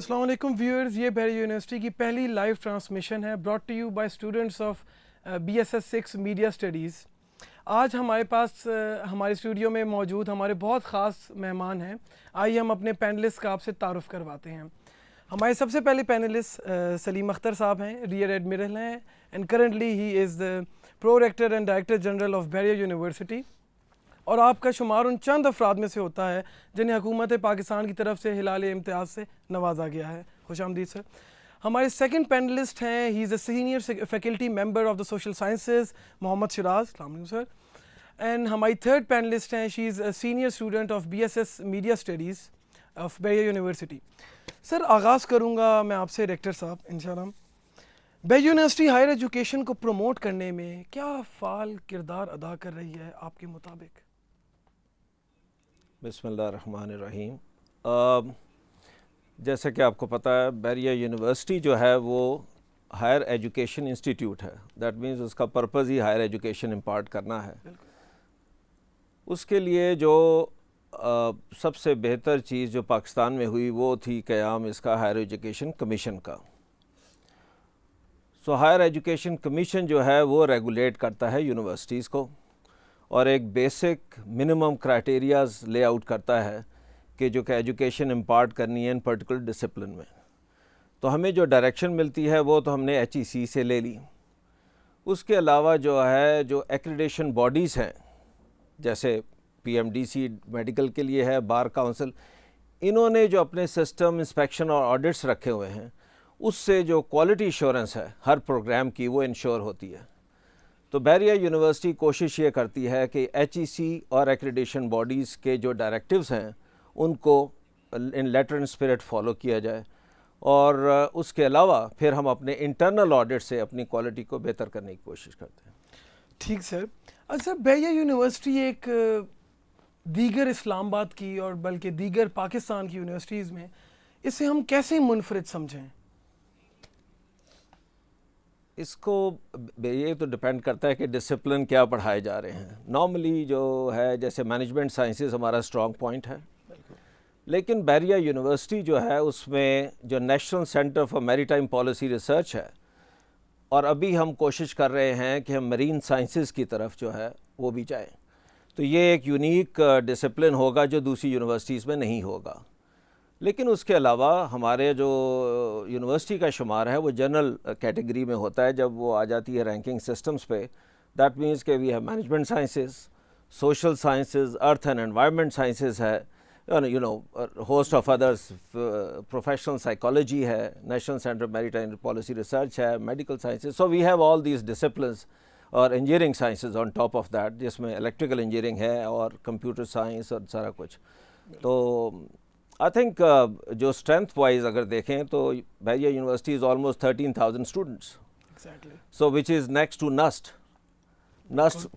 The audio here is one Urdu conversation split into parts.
السلام علیکم ویورز، یہ بحریہ یونیورسٹی کی پہلی لائیو ٹرانسمیشن ہے brought to you by students of BSS 6 media studies. آج ہمارے پاس ہمارے اسٹوڈیو میں موجود ہمارے بہت خاص مہمان ہیں۔ آئیے ہم اپنے پینلسٹ کا آپ سے تعارف کرواتے ہیں۔ ہمارے سب سے پہلے پینلسٹ سلیم اختر صاحب ہیں، ریئر ایڈمرل ہیں and currently he is the pro rector and director general of Bahria university, اور آپ کا شمار ان چند افراد میں سے ہوتا ہے جنہیں حکومت پاکستان کی طرف سے ہلال امتیاز سے نوازا گیا ہے۔ خوش آمدید سر۔ ہمارے سیکنڈ پینلسٹ ہیں، he is a senior faculty member of the social sciences, Muhammad Shiraz. السلام علیکم سر۔ اینڈ ہماری تھرڈ پینلسٹ ہیں، she is a senior student of BSS media studies of Bahria university. Sir آغاز کروں گا میں آپ سے ریکٹر صاحب انشاءاللہ۔ بحریہ یونیورسٹی ہائر ایجوکیشن کو پروموٹ کرنے میں کیا فعال کردار ادا کر رہی ہے آپ کے مطابق؟ بسم اللہ الرحمن الرحیم۔ جیسا کہ آپ کو پتہ ہے، بحریہ یونیورسٹی جو ہے وہ ہائر ایجوکیشن انسٹیٹیوٹ ہے۔ دیٹ مینز اس کا پرپز ہی ہائر ایجوکیشن امپارٹ کرنا ہے۔ اس کے لیے جو سب سے بہتر چیز جو پاکستان میں ہوئی وہ تھی قیام اس کا ہائر ایجوکیشن کمیشن کا۔ ہائر ایجوکیشن کمیشن جو ہے وہ ریگولیٹ کرتا ہے یونیورسٹیز کو، اور ایک basic minimum criterias lay out کرتا ہے کہ جو کہ ایجوکیشن امپارٹ کرنی ہے ان پرٹیکولر ڈسپلن میں۔ تو ہمیں جو ڈائریکشن ملتی ہے وہ تو ہم نے HEC سے لے لی۔ اس کے علاوہ جو ہے جو ایکریڈیشن باڈیز ہیں، جیسے PMDC میڈیکل کے لیے ہے، بار کونسل، انہوں نے جو اپنے سسٹم انسپیکشن اور آڈٹس رکھے ہوئے ہیں، اس سے جو کوالٹی ایشورنس ہے ہر پروگرام کی وہ انشور ہوتی ہے۔ تو بحریہ یونیورسٹی کوشش یہ کرتی ہے کہ HEC اور ایکریڈیشن باڈیز کے جو ڈائریکٹیوز ہیں ان کو ان لیٹر اینڈ اسپرٹ فالو کیا جائے، اور اس کے علاوہ پھر ہم اپنے انٹرنل آڈٹ سے اپنی کوالٹی کو بہتر کرنے کی کوشش کرتے ہیں۔ ٹھیک سر۔ اچھا، بحریہ یونیورسٹی ایک دیگر اسلام آباد کی اور بلکہ دیگر پاکستان کی یونیورسٹیز میں اسے ہم کیسے منفرد سمجھیں؟ اس کو یہ تو ڈپینڈ کرتا ہے کہ ڈسپلن کیا پڑھائے جا رہے ہیں۔ نارملی جو ہے جیسے مینجمنٹ سائنسز ہمارا اسٹرانگ پوائنٹ ہے، لیکن بحریہ یونیورسٹی جو ہے اس میں جو نیشنل سینٹر فار میری ٹائم پالیسی ریسرچ ہے، اور ابھی ہم کوشش کر رہے ہیں کہ ہم مرین سائنسز کی طرف جو ہے وہ بھی جائیں۔ تو یہ ایک یونیک ڈسپلن ہوگا جو دوسری یونیورسٹیز میں نہیں ہوگا۔ لیکن اس کے علاوہ ہمارے جو یونیورسٹی کا شمار ہے وہ جنرل کیٹیگری میں ہوتا ہے جب وہ آ جاتی ہے رینکنگ سسٹمز پہ۔ دیٹ مینس کہ we have management sciences, social sciences, earth and environment sciences ہے، host of others, professional psychology ہے، national centre maritime policy research ہے، medical sciences. So we have all these disciplines, اور engineering sciences on top of that, جس میں الیکٹریکل انجینئرنگ ہے اور کمپیوٹر سائنس اور سارا کچھ۔ تو آئی تھنک جو اسٹرینتھ وائز اگر دیکھیں تو Bahria university is almost 13,000 students, so which is next to NUST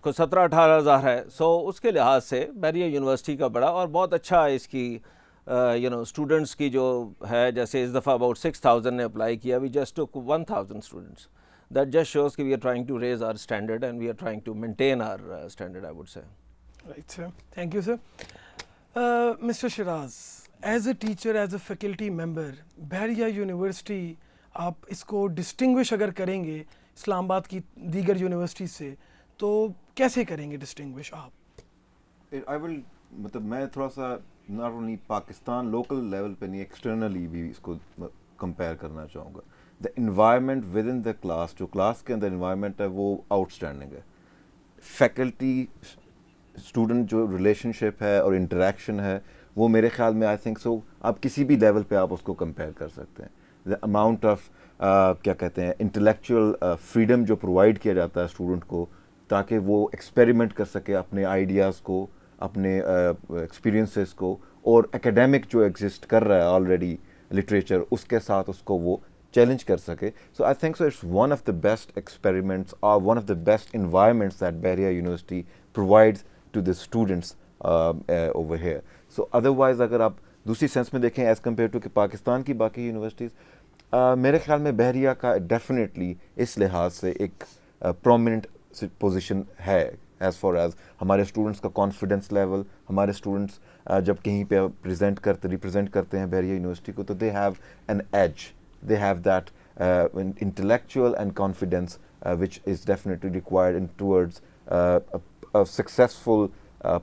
کو 17-18 ہزار ہے۔ سو اس کے لحاظ سے بحریہ یونیورسٹی کا بڑا اور بہت اچھا اس کی اسٹوڈنٹس کی جو ہے، جیسے اس دفعہ اباؤٹ 6,000 نے اپلائی کیا، we just took 1,000 students. That just shows کہ we are trying to raise our standard and we are trying to maintain our standard, I would say. Right sir, thank you sir. Mr Shiraz, as a teacher, as a faculty member, Bahria university آپ اس کو ڈسٹنگوش اگر کریں گے اسلام آباد کی دیگر یونیورسٹی سے تو کیسے کریں گے ڈسٹنگوش آپ؟ آئی ول مطلب میں تھوڑا سا not only Pakistan local level پہ نہیں، ایکسٹرنلی بھی اس کو کمپیئر کرنا چاہوں گا۔ The environment with in the class, جو کلاس کے اندر انوائرمنٹ ہے وہ آؤٹ اسٹینڈنگ ہے۔ فیکلٹی اسٹوڈنٹ جو ریلیشن شپ ہے اور انٹریکشن ہے وہ میرے خیال میں آئی تھنک سو آپ کسی بھی لیول پہ آپ اس کو کمپیئر کر سکتے ہیں۔ دا اماؤنٹ آف کیا کہتے ہیں انٹلیکچوئل فریڈم جو پرووائڈ کیا جاتا ہے اسٹوڈنٹ کو تاکہ وہ ایکسپیریمنٹ کر سکے اپنے آئیڈیاز کو، اپنے ایکسپیرینسز کو، اور اکیڈیمک جو ایگزسٹ کر رہا ہے آلریڈی لٹریچر اس کے ساتھ اس کو وہ چیلنج کر سکے۔ So I think so it's one of the best experiments اور one of the best environments that Bahria university provides to the students over here. So otherwise اگر آپ دوسری سینس میں دیکھیں ایز کمپیئر ٹو کہ پاکستان کی باقی یونیورسٹیز، میرے خیال میں بحریہ کا ڈیفینیٹلی اس لحاظ سے ایک پرومیننٹ پوزیشن ہے ایز فار ایز ہمارے اسٹوڈنٹس کا کانفیڈنس لیول. ہمارے اسٹوڈنٹس جب کہیں پہ ریپرزینٹ کرتے ہیں بحریہ یونیورسٹی کو تو they have an edge, they have that intellectual and confidence which is definitely required in towards a successful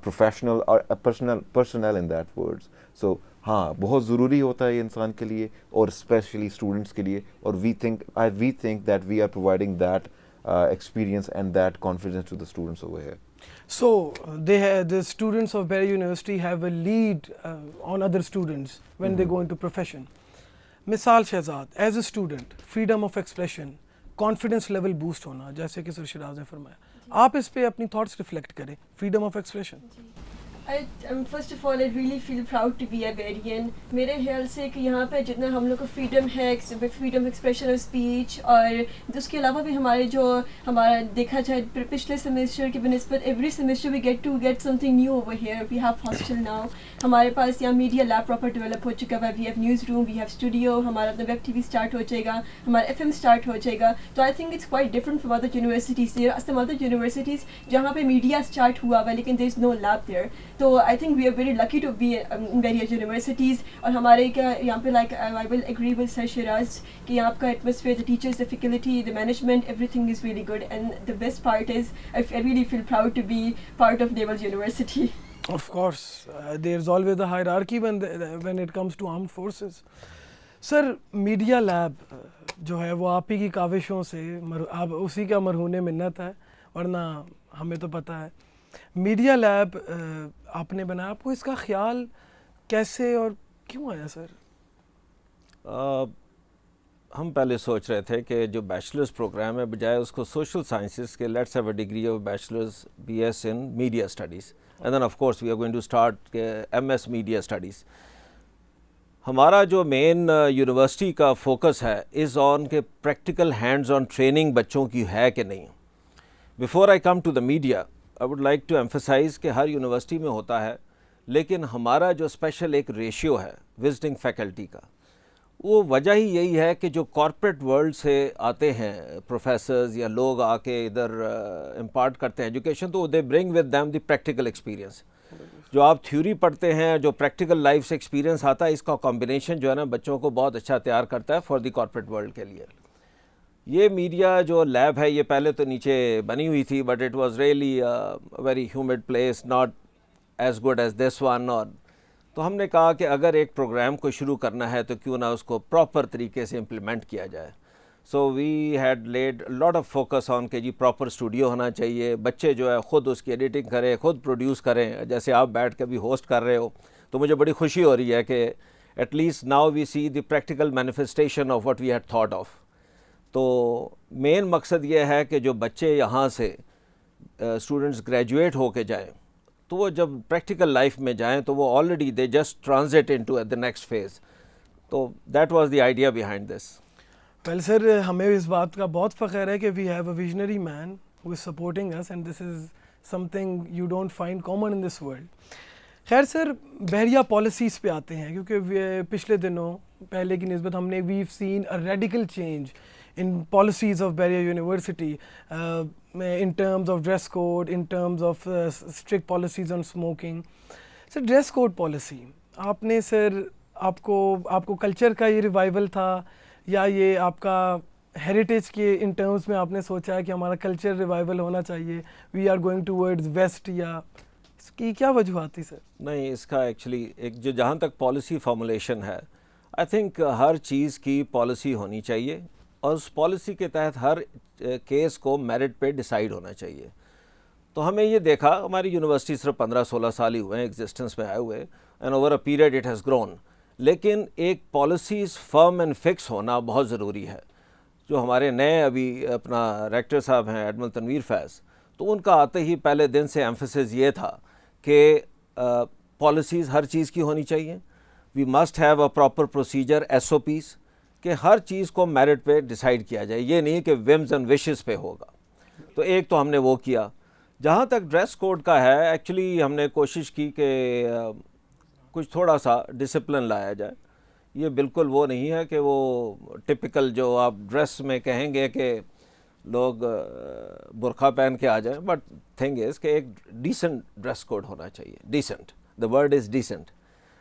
professional or a personnel in that words. So ہاں بہت ضروری ہوتا ہے یہ انسان کے لیے اور اسپیشلی اسٹوڈنٹس کے لیے, اور we think that we are providing that experience and that confidence to the students over here. So the students of Bahria University have a lead on other students when they go into profession. مثال Shahzad, as a student freedom of expression, confidence level boost ہونا, جیسے کہ سر شراز نے فرمایا, آپ اس پہ اپنی تھاٹس ریفلیکٹ کریں. Freedom of expression. First of all I really feel proud to be a Bahrian. میرے خیال سے کہ یہاں پہ جتنا ہم لوگ کو فریڈم ہے, فریڈم ایکسپریشن آف اسپیچ, اور اس کے علاوہ بھی ہمارے جو ہمارا دیکھا جائے پچھلے سیمسٹر کی بنسبت every semester we get something new over here. We have hostel now, ہمارے پاس یہاں میڈیا لیب پراپر ڈیولپ ہو چکا ہے. We have news room, we have studio, ہمارا اپنا ویب ٹی وی اسٹارٹ ہو جائے گا, ہمارا FM اسٹارٹ ہو جائے گا. تو I think it's quite different from other universities. There are some other universities جہاں پہ میڈیا اسٹارٹ ہوا ہوا ہے لیکن دیر از نو لیب دیئر. تو I think we are very lucky to be in various universities. اور ہمارے کیا یہاں پہ like I will agree with Sir Shiraz کہ یہاں کا atmosphere, the teachers, the faculty, the management, everything is really good. And the best part is I really feel proud to be part of Naval University. Of course, there's always a hierarchy when it comes to armed forces. Sir media lab جو ہے وہ آپ ہی کی کاوشوں سے, آپ اسی کا مرہون منت ہے, ورنہ ہمیں تو پتہ ہے. میڈیا لیب آپ نے بنایا, آپ کو اس کا خیال کیسے اور کیوں آیا سر؟ ہم پہلے سوچ رہے تھے کہ جو بیچلرز پروگرام ہے بجائے اس کو سوشل سائنسز کے let's have a degree of bachelors BS in media studies, and then of course we are going to start MS media studies. ہمارا جو مین یونیورسٹی کا فوکس ہے از آن کہ پریکٹیکل ہینڈز آن ٹریننگ بچوں کی ہے کہ نہیں. Before I come to the media I would like to emphasize کہ ہر یونیورسٹی میں ہوتا ہے, لیکن ہمارا جو اسپیشل ایک ریشیو ہے وزٹنگ فیکلٹی کا, وہ وجہ ہی یہی ہے کہ جو کارپوریٹ ورلڈ سے آتے ہیں پروفیسرز یا لوگ آ کے ادھر امپارٹ کرتے ہیں ایجوکیشن, تو they bring with them the practical experience. جو آپ تھیوری پڑھتے ہیں, جو پریکٹیکل لائف سے ایکسپیرینس آتا ہے, اس کا کمبینیشن جو ہے نا بچوں کو بہت اچھا تیار کرتا ہے فار دی کارپوریٹ ورلڈ کے لیے. یہ میڈیا جو لیب ہے یہ پہلے تو نیچے بنی ہوئی تھی, but it was really very humid place, not as good as this one. اور تو ہم نے کہا کہ اگر ایک پروگرام کو شروع کرنا ہے تو کیوں نہ اس کو پراپر طریقے سے امپلیمنٹ کیا جائے. So we had laid lot of focus on کہ جی پراپر اسٹوڈیو ہونا چاہیے, بچے جو ہے خود اس کی ایڈیٹنگ کریں, خود پروڈیوس کریں. جیسے آپ بیٹھ کے بھی ہوسٹ کر رہے ہو تو مجھے بڑی خوشی ہو رہی ہے کہ at least now we see the practical manifestation of what we had thought of. تو مین مقصد یہ ہے کہ جو بچے یہاں سے اسٹوڈنٹس گریجویٹ ہو کے جائیں تو وہ جب پریکٹیکل لائف میں جائیں تو وہ already they just transit into the next phase. تو that was the idea behind this. Well sir, ہمیں اس بات کا بہت فخر ہے کہ we have a visionary man who is supporting us, and this is something you don't find common in this world. خیر سر, بحریہ پالیسیز پہ آتے ہیں, کیونکہ پچھلے دنوں پہلے کی نسبت ہم نے we've seen a radical change in policies of Bahria University in terms of dress code, in terms of strict policies on smoking. Sir, dress code policy آپ نے سر آپ کو کلچر کا یہ ریوائول تھا یا یہ آپ کا ہیریٹیج کے ان ٹرمز میں آپ نے سوچا ہے کہ ہمارا کلچر ریوائول ہونا چاہیے, we are going towards west, یا اس کی کیا وجوہات تھی سر؟ نہیں, اس کا ایکچولی ایک جو جہاں تک پالیسی فارمولیشن ہے, آئی تھنک ہر چیز کی پالیسی ہونی چاہیے اور اس پالیسی کے تحت ہر کیس کو میرٹ پہ ڈیسائیڈ ہونا چاہیے. تو ہمیں یہ دیکھا, ہماری یونیورسٹی صرف 15-16 سال ہی ہوئے ہیں ایگزسٹنس میں آئے ہوئے, and over a period it has grown, لیکن ایک پالیسیز فرم اینڈ فکس ہونا بہت ضروری ہے. جو ہمارے نئے ابھی اپنا ریکٹر صاحب ہیں ایڈمل تنویر فیض, تو ان کا آتے ہی پہلے دن سے ایمفیسس یہ تھا کہ پالیسیز ہر چیز کی ہونی چاہیے, we must have a proper procedure SOPs, کہ ہر چیز کو میرٹ پہ ڈیسائیڈ کیا جائے, یہ نہیں کہ ومز اینڈ وشز پہ ہوگا. تو ایک تو ہم نے وہ کیا. جہاں تک ڈریس کوڈ کا ہے, ایکچولی ہم نے کوشش کی کہ کچھ تھوڑا سا ڈسپلن لایا جائے. یہ بالکل وہ نہیں ہے کہ وہ ٹپیکل جو آپ ڈریس میں کہیں گے کہ لوگ برقع پہن کے آ جائیں, بٹ تھنگ از کہ ایک ڈیسنٹ ڈریس کوڈ ہونا چاہیے. Decent, the word is decent.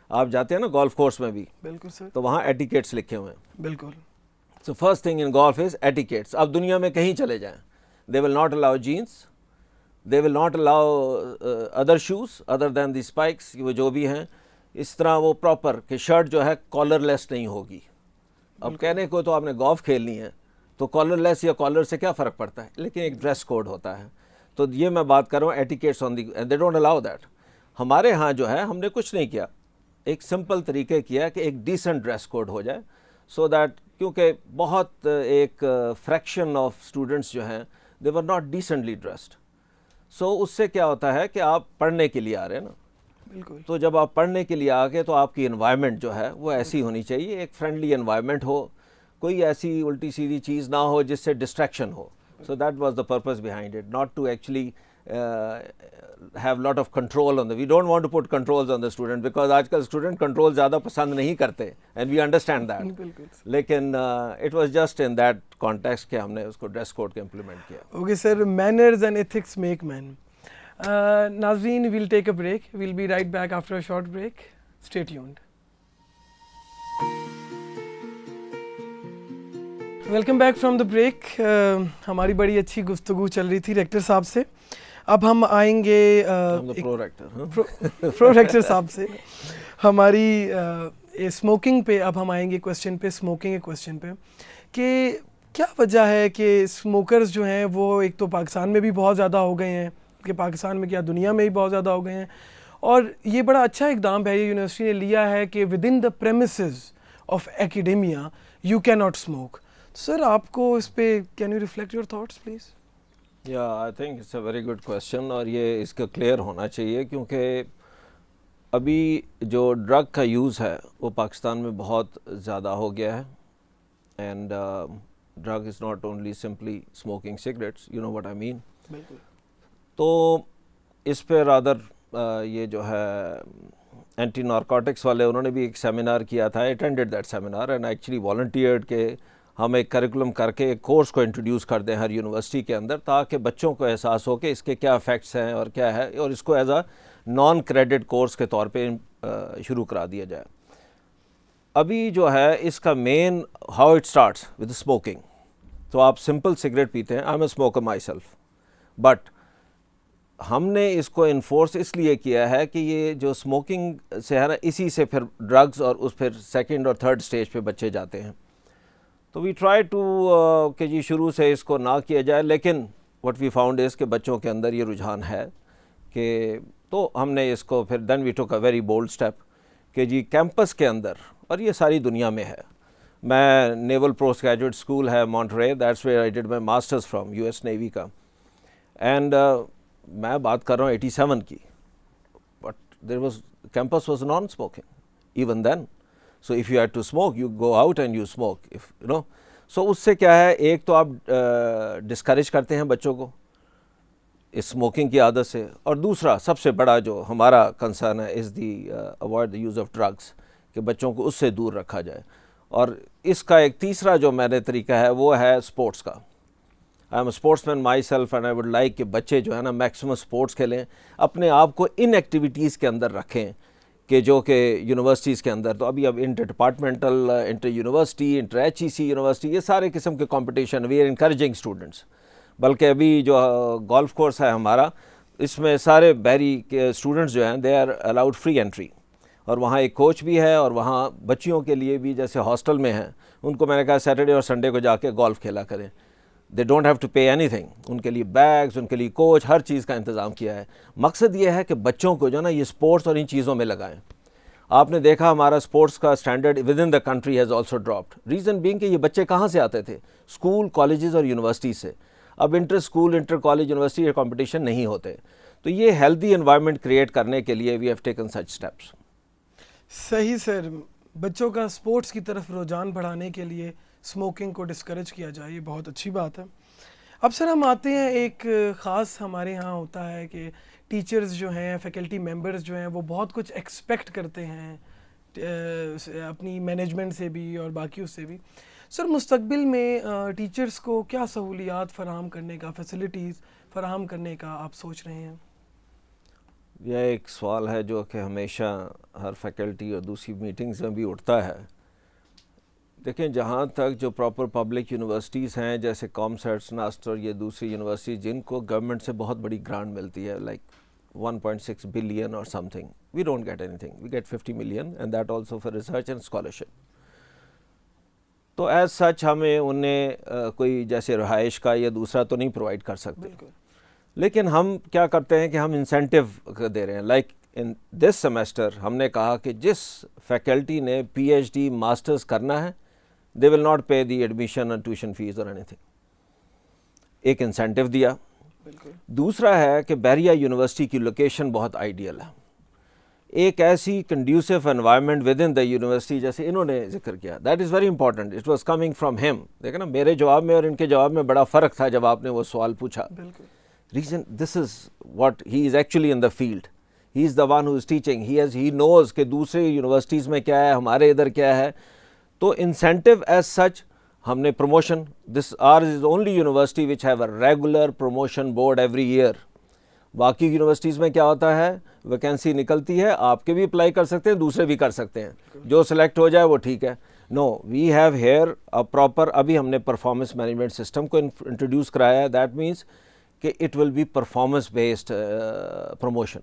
آپ جاتے ہیں نا گولف کورس میں بھی, بالکل سر, تو وہاں ایٹیکیٹس لکھے ہوئے ہیں. بالکل. So first thing in golf is etiquettes. اب دنیا میں کہیں چلے جائیں, they will not allow jeans, they will not allow other shoes other than the spikes, وہ جو بھی ہیں اس طرح وہ پراپر کہ شرٹ جو ہے کالر لیس نہیں ہوگی. اب کہنے کو تو آپ نے گولف کھیلنی ہے تو کالر لیس یا کالر سے کیا فرق پڑتا ہے, لیکن ایک ڈریس کوڈ ہوتا ہے. تو یہ میں بات کر رہا ہوں etiquettes on the, they don't allow that. ہمارے ہاں جو ہے ہم نے کچھ نہیں کیا, ایک سمپل طریقے کیا کہ ایک ڈیسنٹ ڈریس کوڈ ہو جائے, سو دیٹ کیونکہ بہت ایک فریکشن آف اسٹوڈنٹس جو ہیں دے ور ناٹ ڈیسنٹلی ڈریسڈ. سو اس سے کیا ہوتا ہے کہ آپ پڑھنے کے لیے آ رہے ہیں نا, بالکل. تو جب آپ پڑھنے کے لیے آ گئے تو آپ کی انوائرمنٹ جو ہے وہ ایسی ہونی چاہیے, ایک فرینڈلی انوائرمنٹ ہو, کوئی ایسی الٹی سیدھی چیز نہ ہو جس سے ڈسٹریکشن ہو. So that was the purpose behind it, not to actually have lot of control on the, we don't want to put controls on the student because آج کل اسٹوڈنٹ کنٹرول زیادہ پسند نہیں کرتے, and we understand that. بالکل. لیکن it was just in that context کہ ہم نے اس کو ڈریس کوڈ کے امپلیمنٹ کیا. Okay sir, manners and ethics make men. ناظرین, we'll take a break. We'll be right back after a short break. Stay tuned. Welcome back from the break. ہماری بڑی اچھی گفتگو چل رہی تھی ریکٹر صاحب سے. اب ہم آئیں گے پرو ریکٹر صاحب سے ہماری اسموکنگ پہ. اب ہم آئیں گے کویسچن پہ, اسموکنگ کے کویسچن پہ, کہ کیا وجہ ہے کہ اسموکرز جو ہیں وہ ایک تو پاکستان میں بھی بہت زیادہ ہو گئے ہیں, کہ پاکستان میں کیا دنیا میں بھی بہت زیادہ ہو گئے ہیں, اور یہ بڑا اچھا اقدام بحریہ یونیورسٹی نے لیا ہے کہ with in the premises of academia you کی ناٹ اسموک. سر آپ کو اس پہ can you reflect your thoughts please? یا I think it's a very good question, اور یہ اس کا کلیئر ہونا چاہیے کیونکہ ابھی جو ڈرگ کا یوز ہے وہ پاکستان میں بہت زیادہ ہو گیا ہے. And drug is not only simply smoking cigarettes, you know what I mean. بالکل. تو اس پہ رادر یہ جو ہے اینٹی نارکوٹکس والے انہوں نے بھی ایک سیمینار کیا تھا. I attended that seminar and actually volunteered کہ ہم ایک کریکولم کر کے ایک کورس کو انٹروڈیوس کر دیں ہر یونیورسٹی کے اندر, تاکہ بچوں کو احساس ہو کہ اس کے کیا افیکٹس ہیں اور کیا ہے, اور اس کو as a non credit course کے طور پہ شروع کرا دیا جائے. ابھی جو ہے اس کا main how it starts with smoking. تو آپ سمپل سگریٹ پیتے ہیں, I am a smoker myself, but ہم نے اس کو انفورس اس لیے کیا ہے کہ یہ جو اسموکنگ سے ہے نا, اسی سے پھر ڈرگز اور اس پھر سیکنڈ اور تھرڈ اسٹیج پہ بچے جاتے ہیں. تو وی ٹرائی ٹو کہ جی شروع سے اس کو نہ کیا جائے, لیکن وٹ وی فاؤنڈ از کہ بچوں کے اندر یہ رجحان ہے کہ, تو ہم نے اس کو پھر دین وی ٹوک اے ویری بولڈ اسٹیپ کہ جی کیمپس کے اندر, اور یہ ساری دنیا میں ہے. میں نیول پوسٹ گریجویٹ اسکول ہے Monterey, that's where I did my masters from U S navy کا, اینڈ میں بات کر رہا ہوں 87 کی, but there was campus was non smoking even then. So if you had to smoke, you go out and you smoke, if you know. So اس سے کیا ہے, ایک تو آپ ڈسکریج کرتے ہیں بچوں کو اس اسموکنگ کی عادت سے, اور دوسرا سب سے بڑا جو ہمارا کنسرن ہے is the avoid the use of drugs, کہ بچوں کو اس سے دور رکھا جائے. اور اس کا ایک تیسرا جو میرے طریقہ ہے وہ ہے اسپورٹس کا. I am a sportsman myself and I would like کہ بچے جو ہے نا میکسیمم اسپورٹس کھیلیں, اپنے آپ کو ان ایکٹیویٹیز کے اندر رکھیں کہ جو کہ یونیورسٹیز کے اندر, تو ابھی اب inter departmental, inter university, inter H E C university, یہ سارے قسم کے competition we are encouraging students. بلکہ ابھی جو گولف کورس ہے ہمارا, اس میں سارے بحری کے اسٹوڈنٹس جو ہیں they are allowed free entry, اور وہاں ایک کوچ بھی ہے, اور وہاں بچیوں کے لیے بھی جیسے ہاسٹل میں ہیں ان کو میں نے کہا سیٹرڈے اور سنڈے کو جا کے گولف کھیلا کریں. They don't have to pay anything, ان کے لیے بیگز, ان کے لیے کوچ, ہر چیز کا انتظام کیا ہے. مقصد یہ ہے کہ بچوں کو جو نا یہ اسپورٹس اور ان چیزوں میں لگائیں. آپ نے دیکھا ہمارا اسپورٹس کا standard with in the country has also dropped. Reason being کہ یہ بچے کہاں سے آتے تھے, اسکول, کالجز اور یونیورسٹی سے. اب inter school, inter college, university یہ کمپٹیشن نہیں ہوتے. تو یہ ہیلدی انوائرمنٹ کریٹ کرنے کے لیے we have taken such steps. صحیح سر, بچوں کا اسپورٹس کی طرف رجحان بڑھانے کے لیے اسموکنگ کو ڈسکریج کیا جائے, یہ بہت اچھی بات ہے. اب سر ہم آتے ہیں, ایک خاص ہمارے ہاں ہوتا ہے کہ ٹیچرز جو ہیں, فیکلٹی ممبرز جو ہیں, وہ بہت کچھ ایکسپیکٹ کرتے ہیں اپنی مینجمنٹ سے بھی اور باقی اس سے بھی. سر مستقبل میں ٹیچرس کو کیا سہولیات فراہم کرنے کا، فیسلٹیز فراہم کرنے کا آپ سوچ رہے ہیں؟ یہ ایک سوال ہے جو کہ ہمیشہ ہر فیکلٹی اور دوسری میٹنگز میں بھی اٹھتا ہے. دیکھیں جہاں تک جو پراپر پبلک یونیورسٹیز ہیں جیسے کامسیٹس، ناسٹ اور یہ دوسری یونیورسٹی جن کو گورنمنٹ سے بہت بڑی گرانٹ ملتی ہے like 1.6 billion or something, we don't get anything, we get 50 million and that also for research and scholarship. تو ایز سچ ہمیں انہیں کوئی جیسے رہائش کا یا دوسرا تو نہیں پرووائڈ کر سکتے، لیکن ہم کیا کرتے ہیں کہ ہم انسینٹیو دے رہے ہیں. لائک ان دس سیمسٹر ہم نے کہا کہ جس فیکلٹی نے پی ایچ ڈی ماسٹرز کرنا ہے they will not pay the admission اور ٹیوشن فیس اور اینی تھنگ. ایک انسینٹیو دیا. دوسرا ہے کہ بحریہ یونیورسٹی کی لوکیشن بہت آئیڈیل ہے. ایک ایسی conducive environment with in the university جیسے انہوں نے ذکر کیا، that is very important. It was coming from him. دیکھیں نا میرے جواب میں اور ان کے جواب میں بڑا فرق تھا جب آپ نے وہ سوال پوچھا. Reason this is what he is actually in the field. He is the one who is teaching. He knows کہ دوسرے یونیورسٹیز میں کیا ہے، ہمارے ادھر کیا ہے. تو انسینٹیو ایز سچ ہم نے promotion, this ours is only university which have a regular promotion board every year. باقی یونیورسٹیز میں کیا ہوتا ہے، ویکینسی نکلتی ہے، آپ کے بھی اپلائی کر سکتے ہیں، دوسرے بھی کر سکتے ہیں، جو سلیکٹ ہو جائے وہ ٹھیک ہے. No we have here proper, ابھی ہم نے پرفارمنس مینجمنٹ سسٹم کو انٹروڈیوس کرایا ہے. دیٹ مینس کہ it will be performance based promotion.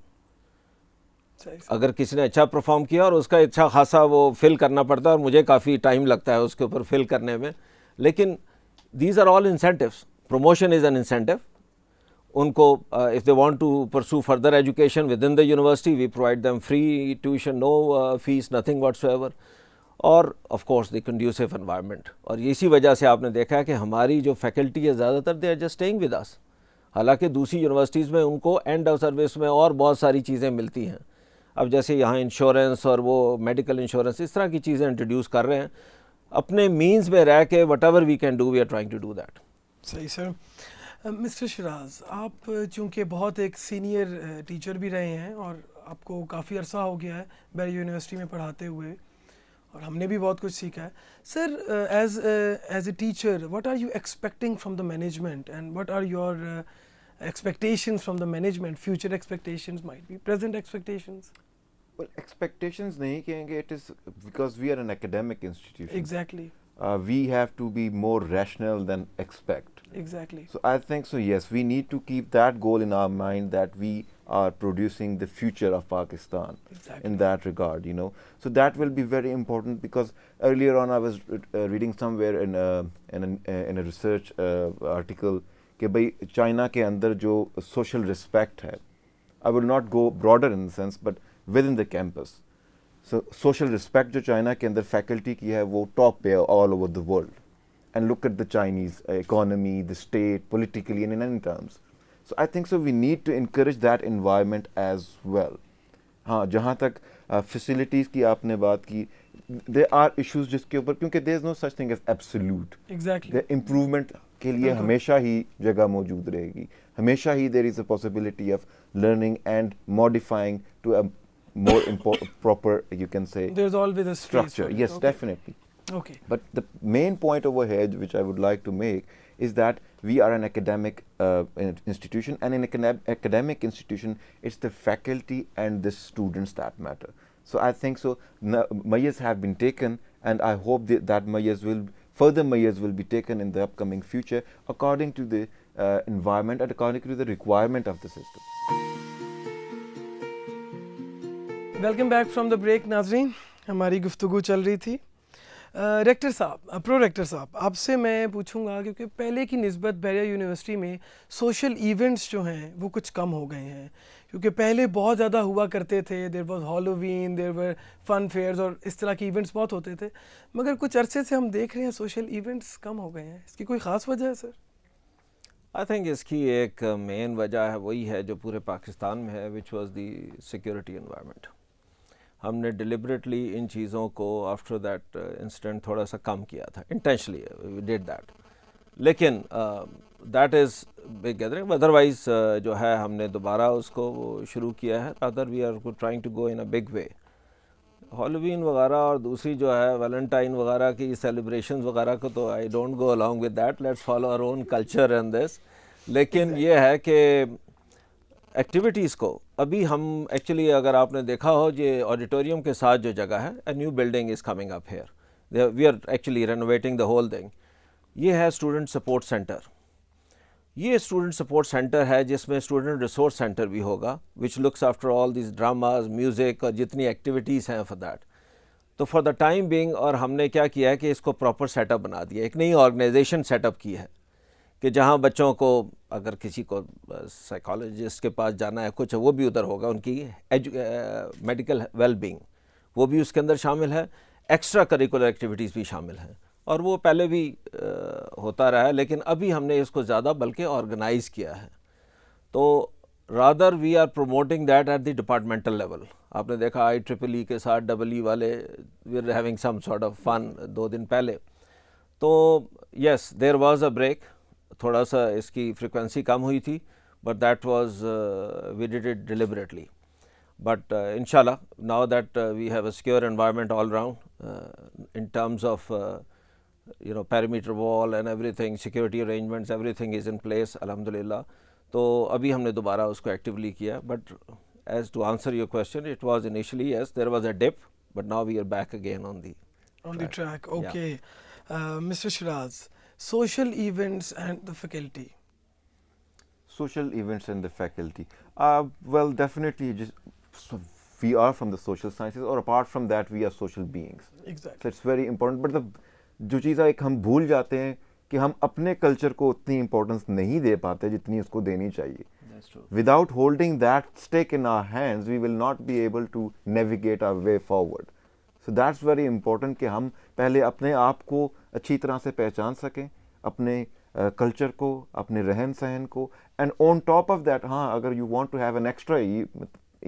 اگر کسی نے اچھا پرفارم کیا اور اس کا اچھا خاصا وہ فل کرنا پڑتا ہے، اور مجھے کافی ٹائم لگتا ہے اس کے اوپر فل کرنے میں، لیکن these are all incentives. Promotion is an incentive. ان کو if they want to pursue further education within the university, we provide them free tuition, no fees, nothing whatsoever. اور of course the conducive environment. اور اسی وجہ سے آپ نے دیکھا ہے کہ ہماری جو فیکلٹی ہے زیادہ تر they are just staying with us. حالانکہ دوسری یونیورسٹیز میں ان کو اینڈ آف سروس میں اور بہت ساری چیزیں ملتی ہیں. اب جیسے یہاں انشورنس اور وہ میڈیکل انشورنس اس طرح کی چیزیں انٹروڈیوس کر رہے ہیں. اپنے مینز میں رہ کے whatever we can do we are trying to do that. صحیح سر. مسٹر شراز، آپ چونکہ بہت ایک سینئر ٹیچر بھی رہے ہیں اور آپ کو کافی عرصہ ہو گیا ہے بحریہ یونیورسٹی میں پڑھاتے ہوئے، اور ہم نے بھی بہت کچھ سیکھا ہے. Sir as a teacher what are you expecting from the management and what are your expectations from the management? Future expectations might be present expectations. Well, expectations نہیں کہیں گے, it is because we are an academic institution. Exactly. We have to be more rational than expect. Exactly. So I think so, yes, we need to keep that goal in our mind that we are producing the future of Pakistan. Exactly. In that regard, you know. So that will be very important because earlier on I was reading somewhere in a research article کہ بھائی چائنا کے اندر جو social respect ہے, I will not go broader in the sense, but within the campus. So social respect جو چائنا کے اندر فیکلٹی کی ہے وہ ٹاپ پہ ہے all over the world. And look at the Chinese economy, the state, politically and in any terms. So I think so we need to encourage that environment as well. ہاں جہاں تک facilities کی آپ نے بات کی, there are issues جس کے اوپر, کیونکہ there is no such thing as absolute. Exactly. The improvement کے لیے ہمیشہ ہی جگہ موجود رہے گی, ہمیشہ ہی there is a possibility of learning and modifying to a more proper, you can say, there's always a structure. Yes, okay. Definitely. Okay. But the main point over here which I would like to make is that we are an academic institution, and in an academic institution it's the faculty and the students that matter. So I think so measures have been taken, and I hope that further measures will be taken in the upcoming future according to the environment and according to the requirement of the system. Welcome back from the break. ناظرین, ہماری گفتگو چل رہی تھی. ریکٹر صاحب, پرو ریکٹر صاحب, آپ سے میں پوچھوں گا کیونکہ پہلے کی نسبت بحریہ یونیورسٹی میں سوشل ایونٹس جو ہیں وہ کچھ کم ہو گئے ہیں, کیونکہ پہلے بہت زیادہ ہوا کرتے تھے. There was Halloween, there were fun fairs اور اس طرح کے ایونٹس بہت ہوتے تھے, مگر کچھ عرصے سے ہم دیکھ رہے ہیں سوشل ایونٹس کم ہو گئے ہیں. اس کی کوئی خاص وجہ ہے سر؟ آئی تھنک اس کی ایک مین وجہ ہے وہی ہے جو پورے پاکستان میں ہے, which was the security environment. ہم نے ڈیلیبریٹلی ان چیزوں کو آفٹر دیٹ انسیڈنٹ تھوڑا سا کم کیا تھا, انٹینشنلی وی ڈیڈ دیٹ. لیکن that is big gathering. Otherwise جو ہے ہم نے دوبارہ اس کو شروع کیا ہے. Other we are trying to go in a big way. Halloween وغیرہ اور دوسری جو ہے ویلنٹائن وغیرہ کی سیلیبریشنز وغیرہ کو تو I don't go along with that, let's follow our own culture in this. لیکن یہ ہے کہ ایکٹیویٹیز کو ابھی ہم ایکچولی اگر آپ نے دیکھا ہو یہ آڈیٹوریم کے ساتھ جو جگہ ہے a new building is coming up here. We are actually renovating the whole thing. یہ ہے اسٹوڈنٹ سپورٹ سینٹر. یہ اسٹوڈنٹ سپورٹ سینٹر ہے جس میں اسٹوڈنٹ ریسورس سینٹر بھی ہوگا which looks after all these dramas music اور جتنی ایکٹیویٹیز ہیں فار دیٹ. تو فار دا ٹائم بینگ اور ہم نے کیا کیا ہے کہ اس کو پراپر سیٹ اپ بنا دیا, ایک نئی آرگنائزیشن سیٹ اپ کی ہے کہ جہاں بچوں کو اگر کسی کو سائیکالوجسٹ کے پاس جانا ہے کچھ وہ بھی ادھر ہوگا, ان کی میڈیکل ویل بینگ وہ بھی اس کے اندر شامل ہے, ایکسٹرا کریکولر ایکٹیویٹیز بھی شامل ہیں اور وہ پہلے بھی ہوتا رہا ہے لیکن ابھی ہم نے اس کو زیادہ بلکہ آرگنائز کیا ہے. تو rather we are promoting that at the departmental level. آپ نے دیکھا IEEE کے ساتھ EE والے we are having some sort of fun 2 دن پہلے. تو یس دیر واز اے بریک, تھوڑا سا اس کی فریکوینسی کم ہوئی تھی but that was we did it deliberately. But inshallah, now that we have a secure environment all around in terms of perimeter wall and everything, security arrangements, everything is in place, alhamdulillah. تو ابھی ہم نے دوبارہ اس کو ایکٹیولی کیا. But as to answer your question, it was initially, yes, there was a dip, but now we are back again on the track. Okay. Mr. Shiraz, social events and the faculty. Social events and the faculty. Well, definitely we are from the social sciences, or apart from that we are social beings. Exactly. So it's very important. But جو چیز ایک ہم بھول جاتے ہیں کہ ہم اپنے کلچر کو اتنی امپورٹنس نہیں دے پاتے جتنی اس کو دینی چاہیے. Without holding that stake in our hands, we will not be able to navigate our way forward. So that's very important کہ ہم پہلے اپنے آپ کو اچھی طرح سے پہچان سکیں, اپنے کلچر کو, اپنے رہن سہن کو, and on top of that, ہاں اگر you want to have an extra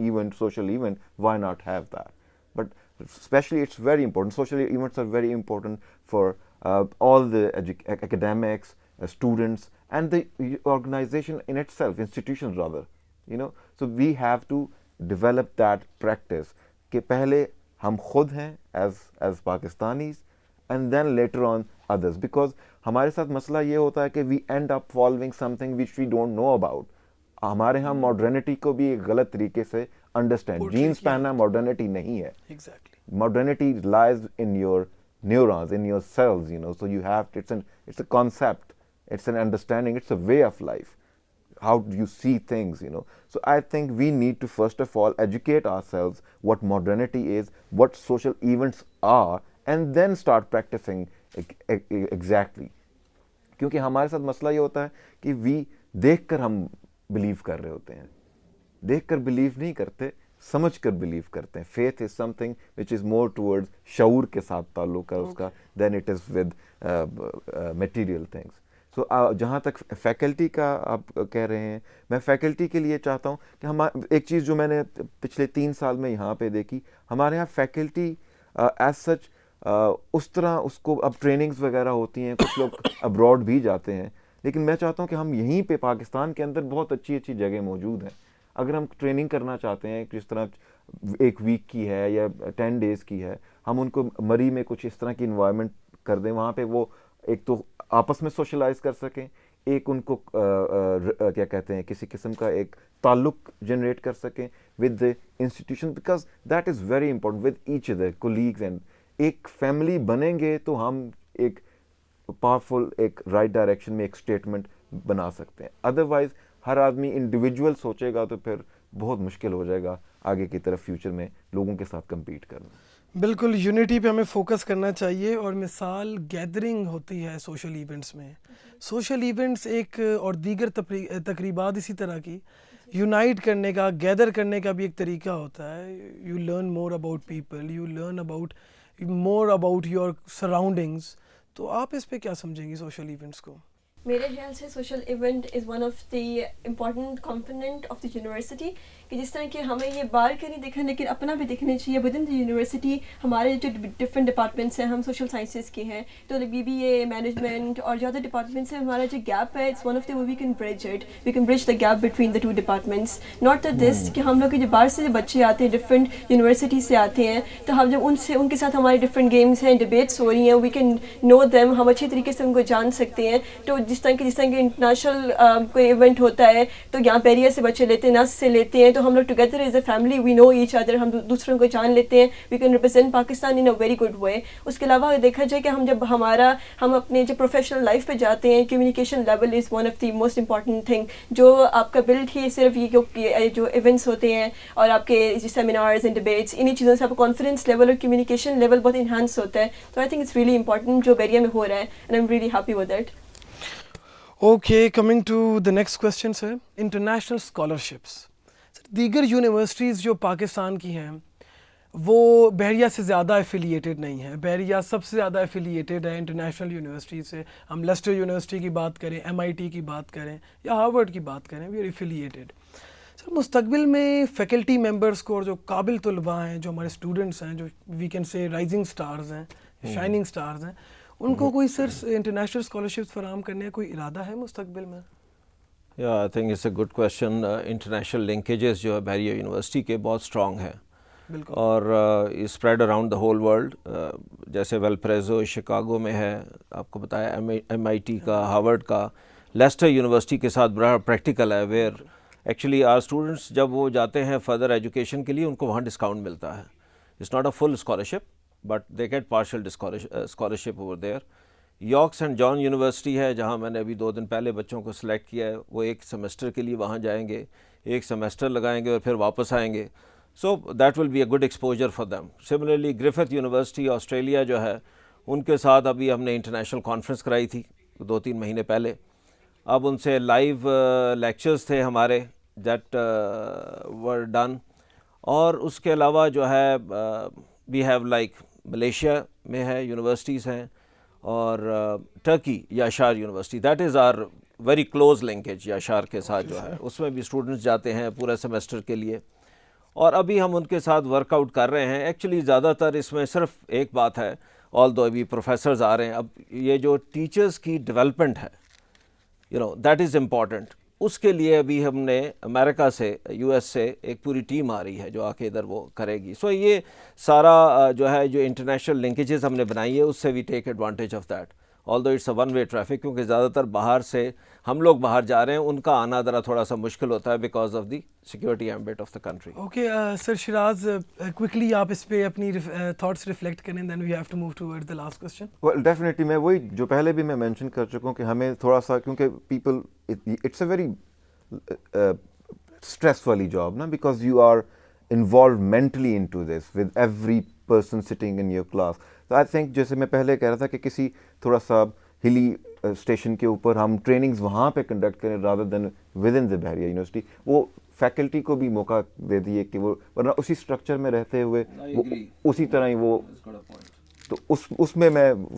event, social event, why not have that? But especially it's very important. Social events are very important for all the academics, students, and the organization in itself, institutions rather, so we have to develop that practice کہ پہلے ہم خود ہیں as Pakistanis, and then later on others, because ہمارے ساتھ مسئلہ یہ ہوتا ہے کہ we end up following something which we don't know about. ہمارے ہاں ماڈرنٹی کو بھی ایک غلط طریقے سے انڈرسٹینڈ, جینس پہننا ماڈرنٹی نہیں ہے. Modernity lies in your neurons, in your cells, so you have, it's a concept, it's an understanding, it's a way of life, how do you see things, So I think we need to first of all educate ourselves what modernity is, what social events are, and then start practicing exactly. کیونکہ ہمارے ساتھ مسئلہ یہ ہوتا ہے کہ دیکھ کر ہم بلیو کر رہے ہوتے ہیں, دیکھ کر بلیو نہیں کرتے, سمجھ کر بلیو کرتے ہیں. Faith is something which is more towards شعور کے ساتھ تعلق ہے اس کا, then it is with material things. So جہاں تک فیکلٹی کا آپ کہہ رہے ہیں, میں فیکلٹی کے لیے چاہتا ہوں کہ ایک چیز جو میں نے پچھلے 3 سال میں یہاں پہ دیکھی, ہمارے یہاں فیکلٹی ایز سچ اس طرح اس کو اب ٹریننگز وغیرہ ہوتی ہیں, کچھ لوگ ابراڈ بھی جاتے ہیں, لیکن میں چاہتا ہوں کہ ہم یہیں پہ پاکستان کے اندر بہت اچھی اچھی جگہ موجود ہیں. اگر ہم ٹریننگ کرنا چاہتے ہیں جس طرح 1 ویک کی ہے یا 10 days کی ہے, ہم ان کو مری میں کچھ اس طرح کی انوائرمنٹ کر دیں, وہاں پہ وہ ایک تو آپس میں سوشلائز کر سکیں, ایک ان کو کیا کہتے ہیں کسی قسم کا ایک تعلق جنریٹ کر سکیں with the institution, because that is very important with each other colleagues, and ایک فیملی بنیں گے تو ہم ایک پاورفل ایک رائٹ ڈائریکشن میں ایک اسٹیٹمنٹ بنا سکتے ہیں. ادروائز ہر آدمی انڈیویجول سوچے گا تو پھر بہت مشکل ہو جائے گا آگے کی طرف فیوچر میں لوگوں کے ساتھ کمپیٹ کرنا. بالکل یونٹی پہ ہمیں فوکس کرنا چاہیے, اور مثال گیدرنگ ہوتی ہے سوشل ایونٹس میں. سوشل ایونٹس ایک اور دیگر تقریبات اسی طرح کی یونائٹ کرنے کا, گیدر کرنے کا بھی ایک طریقہ ہوتا ہے. You learn more about people, you learn about more about your surroundings. تو آپ اس پہ کیا سمجھیں گی سوشل ایونٹس کو؟ میرے خیال سے social event is one of the important component of the university کہ جس طرح کہ ہمیں یہ بار کے نہیں دیکھنا لیکن اپنا بھی دیکھنا چاہیے ود ان دی یونیورسٹی. ہمارے جو ڈفرینٹ ڈپارٹمنٹس ہیں ہم سوشل سائنسز کے ہیں تو BBA مینجمنٹ اور جو ادر ڈپارٹمنٹس ہیں ہمارا جو گیپ ہے it's one of the we can bridge it, we can bridge the gap between the two departments. Not that this کہ ہم لوگ جو باہر سے بچے آتے ہیں ڈفرینٹ یونیورسٹی سے آتے ہیں تو ہم جب ان کے ساتھ ہمارے ڈفرینٹ گیمس ہیں ڈبیٹس ہو رہی ہیں وی کین نو دیم, ہم اچھی طریقے سے ان کو جان سکتے ہیں. تو جس طرح کہ انٹرنیشنل کوئی ایونٹ ہوتا ہے تو یہاں بیریا سے بچے لیتے ہیں, نس سے لیتے ہیں, تو ہم لوگ together as a family we know each other, ہم دوسروں کو جان لیتے ہیں, we can represent Pakistan in a very good way. اس کے علاوہ دیکھا جائے کہ ہم اپنے جو پروفیشنل لائف پہ جاتے ہیں communication level is one of the most important thing. جو آپ کا بلڈ ہی صرف یہ جو ایونٹس ہوتے ہیں اور آپ کے سیمینارز اینڈ ڈبیٹس انہیں چیزوں سے آپ کا کانفیڈنس لیول اور کمیونیکیشن لیول بہت انہانس ہوتا ہے. تو I think it's really important جو بیریا میں ہو رہا ہے and I am really happy with that. Okay, coming to the next question sir, international scholarships. دیگر یونیورسٹیز جو پاکستان کی ہیں وہ بحریہ سے زیادہ ایفیلیٹڈ نہیں ہیں. بحریہ سب سے زیادہ ایفیلیٹڈ ہے انٹرنیشنل یونیورسٹی سے. ہم لیسٹر یونیورسٹی کی بات کریں, MIT کی بات کریں یا ہارورڈ کی بات کریں, وی آر ایفیلیٹڈ. سر مستقبل میں فیکلٹی ممبرس کو اور جو قابل طلباء ہیں, جو ہمارے اسٹوڈنٹس ہیں, جو we can say rising stars ہیں, شائننگ اسٹارز ہیں, ان کو کوئی سر انٹرنیشنل اسکالرشپس فراہم کرنے کا کوئی ارادہ ہے مستقبل میں؟ یا I think it's a good question. International linkages جو ہے بحریہ یونیورسٹی کے بہت اسٹرانگ ہیں اور spread around the whole world. جیسے ویلپریزو شکاگو میں ہے, آپ کو بتایا MIT کا, ہارورڈ کا, لیسٹر یونیورسٹی کے ساتھ بڑا پریکٹیکل ہے ویئر ایکچولی آر اسٹوڈنٹس جب وہ جاتے ہیں فردر ایجوکیشن کے لیے ان کو وہاں ڈسکاؤنٹ ملتا ہے. It's not a full scholarship but they get partial scholarship over there. York Saint John university ہے جہاں میں نے ابھی 2 دن پہلے بچوں کو سلیکٹ کیا ہے, وہ 1 سیمسٹر کے لیے وہاں جائیں گے, 1 سیمسٹر لگائیں گے اور پھر واپس آئیں گے. So that will be a good exposure for them. Similarly Griffith university Australia جو ہے ان کے ساتھ ابھی ہم نے انٹرنیشنل کانفرنس کرائی تھی 2-3 مہینے پہلے. اب ان سے لائیو لیکچرز تھے ہمارے دیٹ ور ڈن. اور اس کے علاوہ جو ہے وی ہیو لائک ملیشیا میں ہے یونیورسٹیز ہیں, اور Turkey Yasar university, that is are very close linkage Yasar کے ساتھ جو ہے, اس میں بھی اسٹوڈنٹس جاتے ہیں پورا سیمسٹر کے لیے. اور ابھی ہم ان کے ساتھ ورک آؤٹ کر رہے ہیں. ایکچولی زیادہ تر اس میں صرف ایک بات ہے, آل دو ابھی پروفیسرز آ رہے ہیں, اب یہ جو ٹیچرز کی ڈیولپمنٹ ہے دیٹ از امپورٹنٹ. اس کے لیے ابھی ہم نے امریکہ سے US سے ایک پوری ٹیم آ رہی ہے جو آ کے ادھر وہ کرے گی. سو یہ سارا جو ہے جو انٹرنیشنل لنکیجز ہم نے بنائی ہے اس سے we take advantage of that. Although it's a one way traffic, کیونکہ زیادہ تر باہر سے ہم لوگ باہر جا رہے ہیں, ان کا آنا ذرا تھوڑا سا مشکل ہوتا ہے because of the security ambit of the country. Okay sir Shiraz, quickly آپ اس پہ اپنی تھاٹس ریفلیکٹ کریں, then we have to move toward the last question. Well definitely میں وہی جو پہلے بھی میں مینشن کر چکا ہوں کہ ہمیں تھوڑا سا, کیونکہ people it's a very stress والی جاب نا, because you are involve mentally into this with every person sitting in your class. تو آئی تھنک جیسے میں پہلے کہہ رہا تھا کہ کسی تھوڑا سا ہلی اسٹیشن کے اوپر ہم ٹریننگز وہاں پہ کنڈکٹ کریں رادر دین ود ان دا بحریہ یونیورسٹی. وہ فیکلٹی کو بھی موقع دے دیے کہ وہ ورنہ اسی اسٹرکچر میں رہتے ہوئے اسی طرح ہی وہ, تو اس میں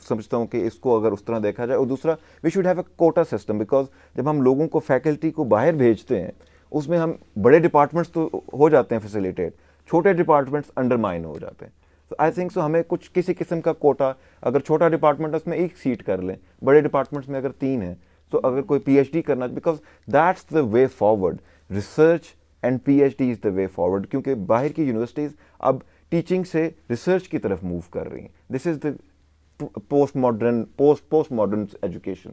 سمجھتا ہوں کہ اس کو اگر اس طرح دیکھا جائے. اور دوسرا we should have a quota system, because جب ہم لوگوں کو فیکلٹی کو باہر بھیجتے ہیں اس میں ہم بڑے ڈپارٹمنٹس تو ہو جاتے ہیں فیسیلیٹیٹ, چھوٹے ڈپارٹمنٹس انڈرمائن ہو جاتے ہیں. تو آئی تھنک سو ہمیں کسی قسم کا کوٹا, اگر چھوٹا ڈپارٹمنٹ ہے اس میں 1 سیٹ کر لیں, بڑے ڈپارٹمنٹس میں اگر 3 ہیں تو اگر کوئی PhD کرنا, because that's the way forward. Research and PhD is the way forward, کیونکہ باہر کی یونیورسٹیز اب ٹیچنگ سے ریسرچ کی طرف موو کر رہی ہیں. This is the post modern education.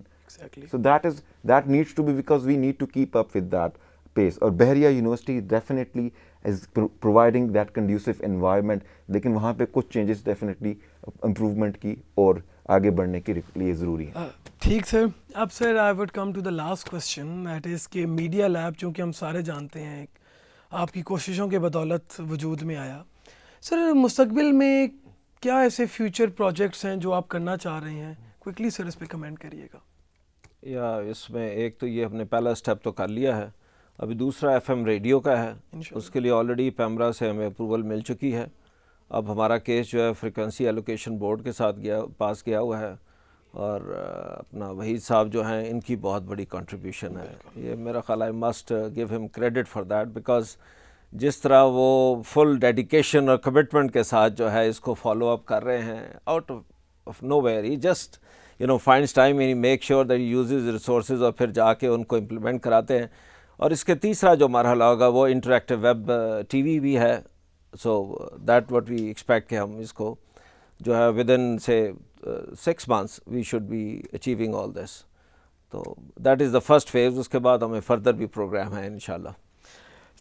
So that needs to be, because we need to keep up with that pace. اور بحریہ university definitely is providing that conducive environment, لیکن وہاں پہ کچھ changes definitely improvement کی اور آگے بڑھنے کے لیے ضروری ہے. ٹھیک سر. اب sir I would come to the last question, that is کہ میڈیا لیب چونکہ ہم سارے جانتے ہیں آپ کی کوششوں کے بدولت وجود میں آیا. سر مستقبل میں کیا ایسے فیوچر پروجیکٹس ہیں جو آپ کرنا چاہ رہے ہیں؟ کوئکلی سر اس پہ کمنٹ کریے گا. یا اس میں ایک تو یہ ہم نے پہلا اسٹیپ تو کر لیا ہے, ابھی دوسرا FM ریڈیو کا ہے. اس کے لیے آلریڈی پیمرا سے ہمیں اپروول مل چکی ہے. اب ہمارا کیس جو ہے فریکوینسی ایلوکیشن بورڈ کے ساتھ پاس کیا ہوا ہے, اور اپنا وحید صاحب جو ہیں ان کی بہت بڑی کنٹریبیوشن ہے. یہ میرا خیال ہے مسٹ گیو ہم کریڈٹ فار دیٹ, بیکاز جس طرح وہ فل ڈیڈیکیشن اور کمٹمنٹ کے ساتھ جو ہے اس کو فالو اپ کر رہے ہیں out of nowhere, he just finds time and make sure that uses resources اور پھر جا کے ان کو امپلیمنٹ کراتے ہیں. اور اس کے تیسرا جو مرحلہ ہوگا وہ انٹریکٹیو ویب ٹی وی بھی ہے. So that what we expect کہ ہم اس کو جو ہے ود ان سے 6 months we should be achieving all this. تو that is the first phase. اس کے بعد ہمیں فردر بھی پروگرام ہے انشاءاللہ.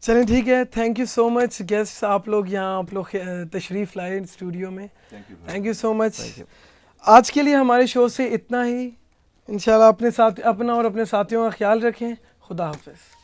چلیں ٹھیک ہے, thank you so much guest, آپ لوگ یہاں آپ لوگ تشریف لائے اسٹوڈیو میں, تھینک یو سو مچ. آج کے لیے ہمارے شو سے اتنا ہی. انشاءاللہ اپنے ساتھ اپنا اور اپنے ساتھیوں کا خیال رکھیں. خدا حافظ.